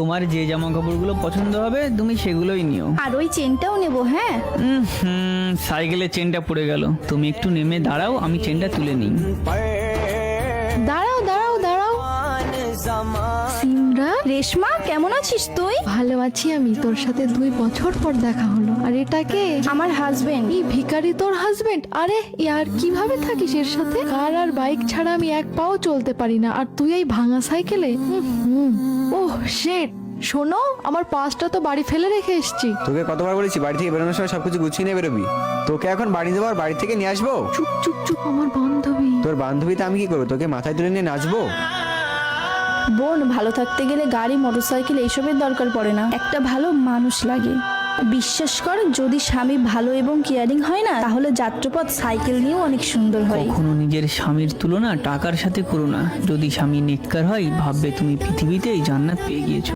তোমার যে জামা কাপড়গুলো পছন্দ হবে তুমি সেগুলোই নিও। আর ওই চেনটাও নেবো। হ্যাঁ, সাইকেলের চেনটা পড়ে গেল, তুমি একটু নেমে দাঁড়াও, আমি চেনটা তুলে নিই। দাঁড়াও দাঁড়াও দাঁড়াও। সিমরা, রেশমা কেমন আছিস তুই? ভালো আছি আমি। তোর সাথে 2 বছর পর দেখা হলো। আর এটা কে? আমার হাজবেন্ড। এই ভিখারি তোর হাজবেন্ড? আরে ইয়ার, কিভাবে থাকিস এর সাথে? কার আর বাইক ছাড়া আমি এক পাও চলতে পারি না, আর তুই এই ভাঙা সাইকেলে? Oh shit. শোনো, আমার পাসটা তো বাড়ি ফেলে রেখে এসেছি। তোকে কতবার বলেছি বাড়ি থেকে বেরোনোর সময় সবকিছু গুছিয়ে নিয়ে বেরোবি। তোকে এখন বাড়ি যাবো আর বাড়ি থেকে নিয়ে আসবো? চুপ চুপ চুপ, আমার বান্ধবী। তোর বান্ধবীতে আমি কি করবো? তোকে মাথায় তুলে নিয়ে নাচবো? বোন, ভালো থাকতে গেলে গাড়ি, মোটরসাইকেল এইসবের দরকার পড়ে না, একটা ভালো মানুষ লাগে। বিশ্বাস কর, যদি স্বামী ভালো এবং কেয়ারিং হয় না, তাহলে যাত্রাপথ সাইকেল নিয়েও অনেক সুন্দর হয়। কখনো নিজের স্বামীর তুলনা টাকার সাথে করো না। যদি স্বামী নেককার হয়, ভাববে তুমি পৃথিবীতে জান্নাত পেয়ে গিয়েছো।